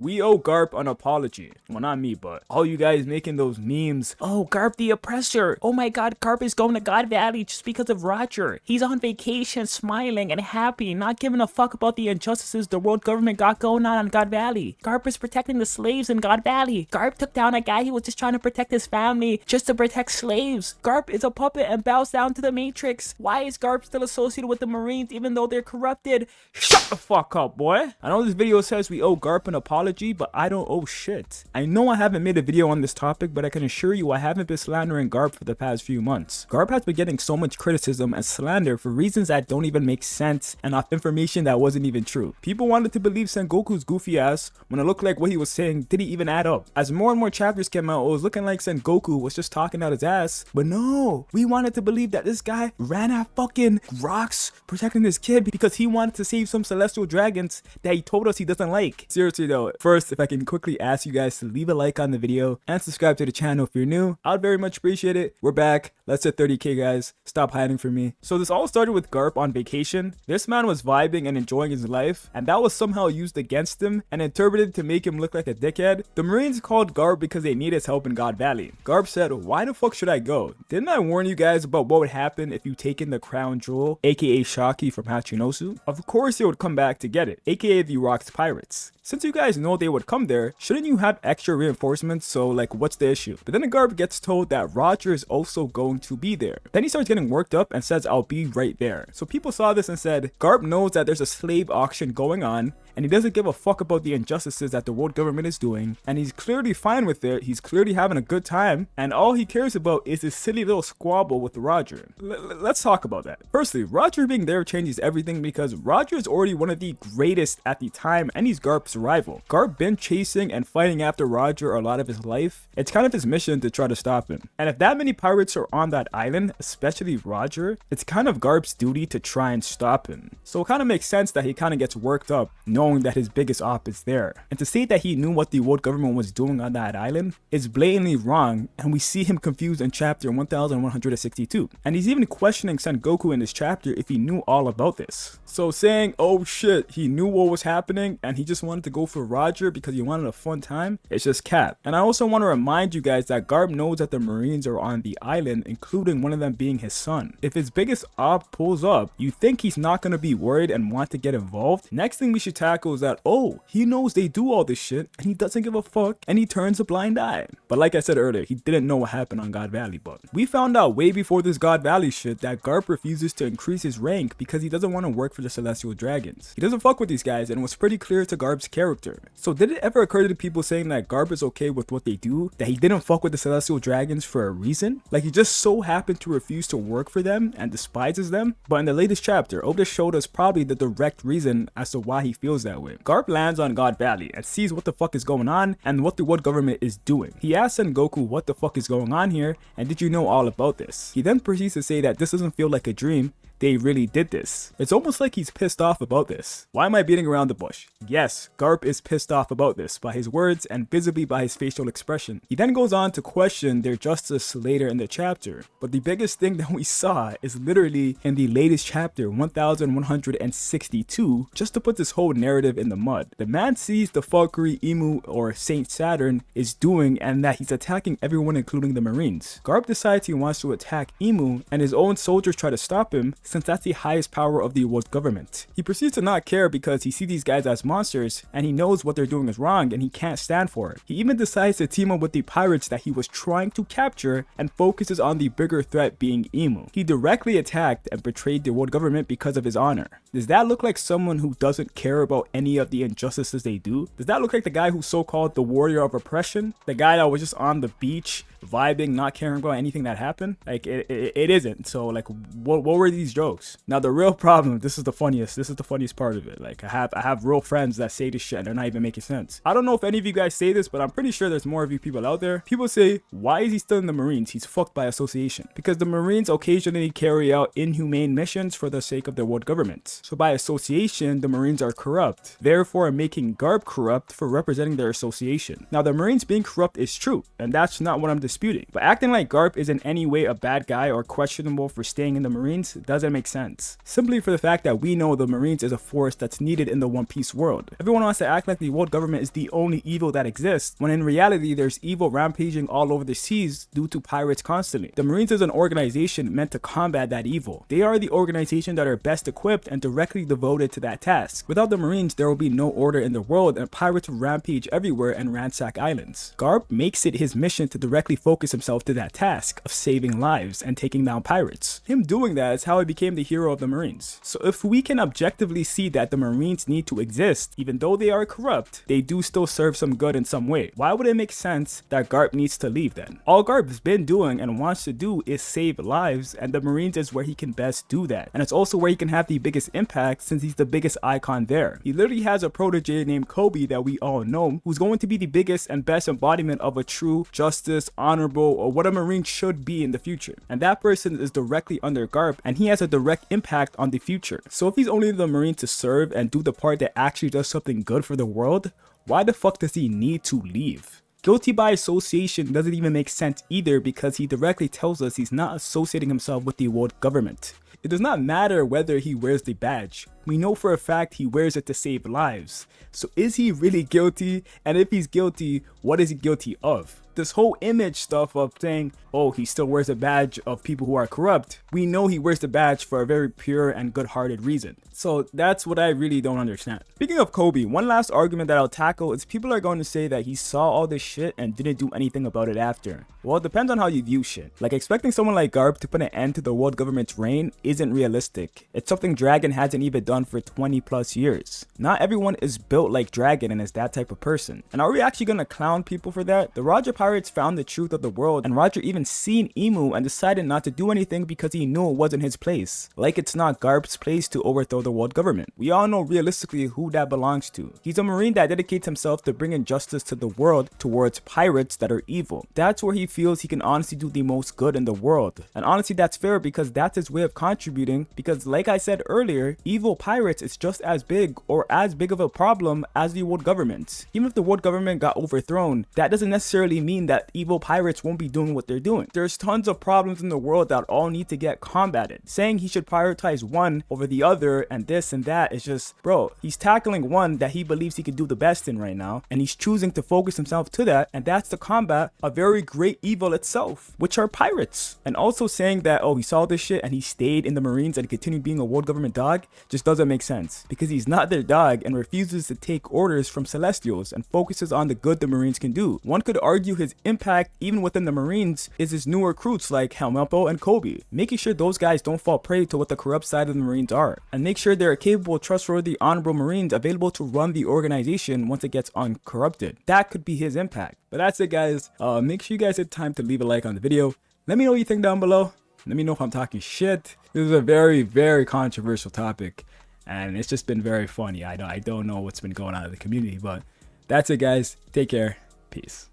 We owe Garp an apology. Well, not me, but all you guys making those memes. Oh, Garp the oppressor. Oh my god, Garp is going to God Valley just because of Roger. He's on vacation, smiling and happy, not giving a fuck about the injustices the world government got going on God Valley. Garp is protecting the slaves in God Valley. Garp took down a guy who was just trying to protect his family just to protect slaves. Garp is a puppet and bows down to the Matrix. Why is Garp still associated with the Marines even though they're corrupted? Shut the fuck up, boy. I know this video says we owe Garp an apology, but I don't owe shit. I know I haven't made a video on this topic, but I can assure you I haven't been slandering Garp for the past few months. Garp has been getting so much criticism and slander for reasons that don't even make sense and off information that wasn't even true. People wanted to believe Sengoku's goofy ass when it looked like what he was saying didn't even add up. As more and more chapters came out, it was looking like Sengoku was just talking out his ass, but no, we wanted to believe that this guy ran at fucking rocks protecting his kid because he wanted to save some celestial dragons that he told us he doesn't like. Seriously though, first, if I can quickly ask you guys to leave a like on the video and subscribe to the channel if you're new, I'd very much appreciate it. We're back. Let's hit 30k, guys. Stop hiding from me. So this all started with Garp on vacation. This man was vibing and enjoying his life, and that was somehow used against him and interpreted to make him look like a dickhead. The Marines called Garp because they need his help in God Valley. Garp said, "Why the fuck should I go? Didn't I warn you guys about what would happen if you take in the crown jewel, aka Shaki from Hachinosu? Of course they would come back to get it, aka the Rock's pirates. Since you guys know they would come there, shouldn't you have extra reinforcements? So like, what's the issue?" But then the Garp gets told that Roger is also going to be there. Then he starts getting worked up and says, "I'll be right there." So people saw this and said, Garp knows that there's a slave auction going on and he doesn't give a fuck about the injustices that the world government is doing, and he's clearly fine with it. He's clearly having a good time, and all he cares about is this silly little squabble with Roger. Let's talk about that. Firstly, Roger being there changes everything because Roger is already one of the greatest at the time and he's Garp's rival. Garp been chasing and fighting after Roger a lot of his life. It's kind of his mission to try to stop him. And if that many pirates are on that island, especially Roger, it's kind of Garp's duty to try and stop him. So it kind of makes sense that he kind of gets worked up knowing that his biggest op is there. And to say that he knew what the world government was doing on that island is blatantly wrong, and we see him confused in chapter 1162. And he's even questioning Sengoku in this chapter if he knew all about this. So saying, oh shit, he knew what was happening and he just wanted to go for Roger because he wanted a fun time, it's just cap. And I also want to remind you guys that Garp knows that the Marines are on the island, including one of them being his son. If his biggest op pulls up, you think he's not going to be worried and want to get involved? Next thing we should tackle is that, oh, he knows they do all this shit and he doesn't give a fuck and he turns a blind eye. But like I said earlier, he didn't know what happened on God Valley, but we found out way before this God Valley shit that Garp refuses to increase his rank because he doesn't want to work for the Celestial Dragons. He doesn't fuck with these guys, and it was pretty clear to Garp's character. So did it ever occur to the people saying that Garp is okay with what they do, that he didn't fuck with the Celestial Dragons for a reason? Like he just so happened to refuse to work for them and despises them? But in the latest chapter, OWES showed us probably the direct reason as to why he feels that way. Garp lands on God Valley and sees what the fuck is going on and what the world government is doing. He asks Sengoku what the fuck is going on here and did you know all about this? He then proceeds to say that this doesn't feel like a dream, they really did this. It's almost like he's pissed off about this. Why am I beating around the bush? Yes, Garp is pissed off about this by his words and visibly by his facial expression. He then goes on to question their justice later in the chapter, but the biggest thing that we saw is literally in the latest chapter 1162, just to put this whole narrative in the mud. The man sees the fuckery Imu or Saint Saturn is doing and that he's attacking everyone including the Marines. Garp decides he wants to attack Imu and his own soldiers try to stop him, since that's the highest power of the world government. He proceeds to not care because he sees these guys as monsters and he knows what they're doing is wrong and he can't stand for it. He even decides to team up with the pirates that he was trying to capture and focuses on the bigger threat being Imu. He directly attacked and betrayed the world government because of his honor. Does that look like someone who doesn't care about any of the injustices they do? Does that look like the guy who's so-called the warrior of oppression? The guy that was just on the beach vibing, not caring about anything that happened? Like it isn't. So like what were these jokes? Now the real problem, this is the funniest part of it. Like I have real friends that say this shit and they're not even making sense. I don't know if any of you guys say this, but I'm pretty sure there's more of you people out there. People say, why is he still in the Marines? He's fucked by association. Because the Marines occasionally carry out inhumane missions for the sake of their world government. So by association, the Marines are corrupt, therefore making Garp corrupt for representing their association. Now the Marines being corrupt is true, and that's not what I'm disputing. But acting like Garp is in any way a bad guy or questionable for staying in the Marines doesn't doesn't make sense. Simply for the fact that we know the Marines is a force that's needed in the One Piece world. Everyone wants to act like the world government is the only evil that exists, when in reality there's evil rampaging all over the seas due to pirates constantly. The Marines is an organization meant to combat that evil. They are the organization that are best equipped and directly devoted to that task. Without the Marines, there will be no order in the world and pirates will rampage everywhere and ransack islands. Garp makes it his mission to directly focus himself to that task of saving lives and taking down pirates. Him doing that is how he became the hero of the Marines. So if we can objectively see that the Marines need to exist, even though they are corrupt, they do still serve some good in some way. Why would it make sense that Garp needs to leave then? All Garp's been doing and wants to do is save lives, and the Marines is where he can best do that. And it's also where he can have the biggest impact since he's the biggest icon there. He literally has a protege named Kobe that we all know, who's going to be the biggest and best embodiment of a true justice, honorable, or what a Marine should be in the future. And that person is directly under Garp, and he has a direct impact on the future. So if he's only the Marine to serve and do the part that actually does something good for the world, why the fuck does he need to leave? Guilty by association doesn't even make sense either, because he directly tells us he's not associating himself with the world government. It does not matter whether he wears the badge. We know for a fact he wears it to save lives. So is he really guilty? And if he's guilty, what is he guilty of? This whole image stuff of saying, oh, he still wears a badge of people who are corrupt. We know he wears the badge for a very pure and good-hearted reason. So that's what I really don't understand. Speaking of Kobe, one last argument that I'll tackle is people are going to say that he saw all this shit and didn't do anything about it after. Well, it depends on how you view shit. Like, expecting someone like Garp to put an end to the world government's reign isn't realistic. It's something Dragon hasn't even done for 20 plus years. Not everyone is built like Dragon and is that type of person. And are we actually gonna clown people for that? The Roger Pirates found the truth of the world, and Roger even seen Emu and decided not to do anything because he knew it wasn't his place. Like it's not Garp's place to overthrow the world government. We all know realistically who that belongs to. He's a Marine that dedicates himself to bringing justice to the world towards pirates that are evil. That's where he feels he can honestly do the most good in the world. And honestly, that's fair because that's his way of contributing, because like I said earlier, evil pirates is just as big or as big of a problem as the world government. Even if the world government got overthrown, that doesn't necessarily mean that evil pirates won't be doing what they're doing. There's tons of problems in the world that all need to get combated. Saying he should prioritize one over the other and this and that is just, bro, he's tackling one that he believes he can do the best in right now, and he's choosing to focus himself to that, and that's to combat a very great evil itself, which are pirates. And also saying that, oh, he saw this shit and he stayed in the Marines and continued being a world government dog just doesn't make sense, because he's not their dog and refuses to take orders from Celestials and focuses on the good the Marines can do. One could argue his impact even within the Marines is his new recruits like Helmeppo and Kobe, making sure those guys don't fall prey to what the corrupt side of the Marines are, and make sure they're capable, trustworthy, honorable Marines available to run the organization once it gets uncorrupted. That could be his impact. But that's it, guys. Make sure you guys take time to leave a like on the video. Let me know what you think down below. Let me know if I'm talking shit. This is a very, very controversial topic, and it's just been very funny. I don't know what's been going on in the community, but that's it, guys. Take care. Peace.